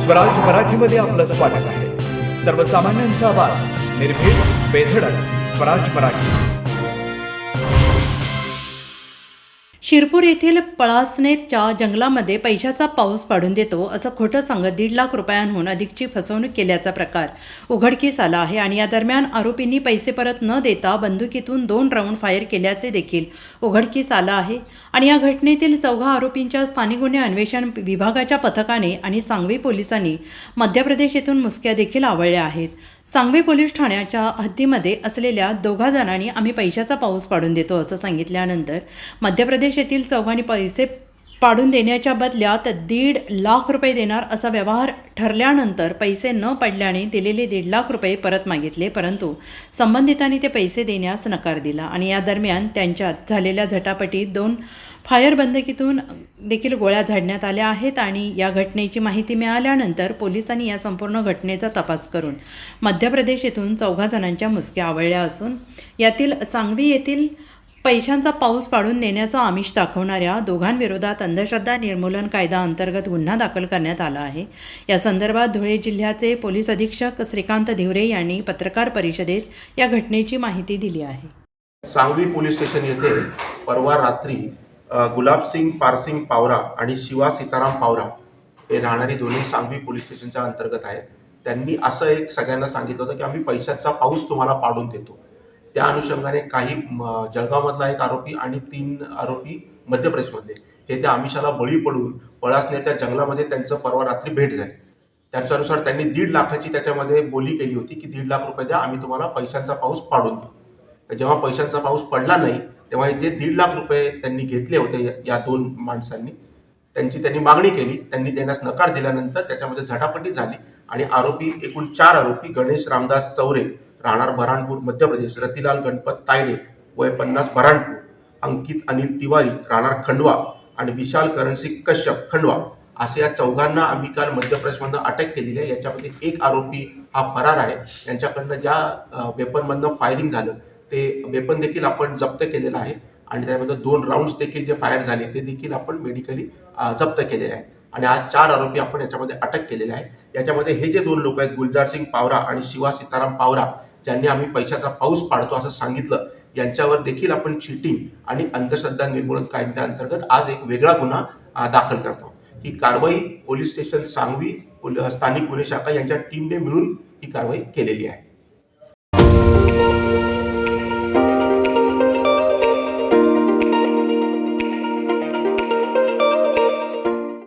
स्वराज मराठीमध्ये आपलं स्वागत आहे। सर्वसामान्यांचा आवाज, निर्भीड, बेधडक, स्वराज मराठी। शिरपूर येथील पळासनेरच्या जंगलामध्ये पैशाचा पाऊस पाडून देतो असं खोटं सांगत 1.5 लाख रुपयांहून अधिकची फसवणूक केल्याचा प्रकार उघडकीस आला आहे आणि या दरम्यान आरोपींनी पैसे परत न देता बंदुकीतून 2 राऊंड फायर केल्याचे देखील उघडकीस आलं आहे। आणि या घटनेतील 4 आरोपींच्या स्थानिक गुन्हे अन्वेषण विभागाच्या पथकाने आणि सांगवी पोलिसांनी मध्य प्रदेश येथून मुसक्या देखील आवळल्या आहेत। सांगवी पोलीस ठाण्याच्या हद्दीमध्ये असलेल्या 2 जणांनी आम्ही पैशाचा पाऊस पाडून देतो असं सांगितल्यानंतर मध्य प्रदेश येथील 4 पैसे पाडून देण्याच्या बदल्यात 1.5 लाख रुपये देणार असा व्यवहार ठरल्यानंतर पैसे न पडल्याने दिलेले 1.5 लाख रुपये परत मागितले, परंतु संबंधितांनी ते पैसे देण्यास नकार दिला आणि या दरम्यान त्यांच्यात झालेल्या झटापटीत 2 फायर बंदुकीतून देखील गोळ्या झाडण्यात आल्या आहेत। आणि या घटनेची माहिती मिळाल्यानंतर पोलिसांनी या संपूर्ण घटनेचा तपास करून मध्य प्रदेश येथून 4 जणांच्या मुसक्या आवळल्या असून यातील सांगवी येथील पैशांचा पाऊस पाडून देण्याचा आमिष दाखवणाऱ्या 2 अंधश्रद्धा निर्मूलन कायदा अंतर्गत गुन्हा दाखल करण्यात आला आहे। या संदर्भात धुळे जिल्ह्याचे पोलीस अधीक्षक श्रीकांत धिवरे यांनी पत्रकार परिषदेत या घटनेची माहिती दिली आहे। सांगवी पोलीस स्टेशन येथे परवा रात्री गुलाबसिंग पारसिंग पावरा आणि शिवा सीताराम पावरा हे राहणारी दोन्ही सांगवी पोलीस स्टेशनच्या अंतर्गत आहेत। त्यांनी असं एक सगळ्यांना सांगितलं होतं की आम्ही पैशाचा पाऊस तुम्हाला पाडून देतो। त्या अनुषंगाने काही जळगावमधला एक आरोपी आणि 3 आरोपी मध्य प्रदेशमधले हे त्या आमिषाला बळी पडून पळासनेरच्या जंगलामध्ये त्यांचं परवा रात्री भेट झाली। त्याच्यानुसार त्यांनी 1.5 लाखाची त्याच्यामध्ये बोली केली होती की 1.5 लाख रुपये द्या, आम्ही तुम्हाला पैशांचा पाऊस पाडून देऊ। तर जेव्हा पैशांचा पाऊस पडला नाही तेव्हा जे 1.5 लाख रुपये त्यांनी घेतले होते या 2 माणसांनी त्यांनी मागणी केली। त्यांनी देण्यास नकार दिल्यानंतर त्याच्यामध्ये झटापटी झाली आणि आरोपी एकूण 4 आरोपी गणेश रामदास चौरे राहणार बऱ्हाणपूर मध्य प्रदेश, रतिलाल गणपत तायडे वय 50 बऱ्हाणपूर, अंकित अनिल तिवारी राहणार खंडवा आणि विशाल करणसिंग कश्यप खंडवा असे या 4 आम्ही काल मध्य प्रदेशमधून अटक केलेली आहे। याच्यामध्ये एक आरोपी हा फरार आहे। यांच्याकडनं ज्या वेपनमधनं फायरिंग झालं ते वेपन देखील आपण जप्त केलेलं आहे आणि त्यामध्ये 2 राऊंड्स देखील जे फायर झाले ते देखील आपण मेडिकली जप्त केलेले आहे आणि आज 4 आरोपी आपण याच्यामध्ये अटक केलेले आहे। याच्यामध्ये हे जे 2 लोक आहेत गुलजार सिंग पावरा आणि शिवा सीताराम पावरा ज्यांनी आम्ही पैशाचा पाऊस पाडतो असं सांगितलं, यांच्यावर देखील आपण चीटिंग आणि अंधश्रद्धा निर्मूलन कायद्याअंतर्गत आज एक वेगळा गुन्हा दाखल करतो। ही कारवाई पोलीस स्टेशन सांगवी स्थानिक गुन्हे शाखा यांच्या टीमने मिळून ही कारवाई केलेली आहे।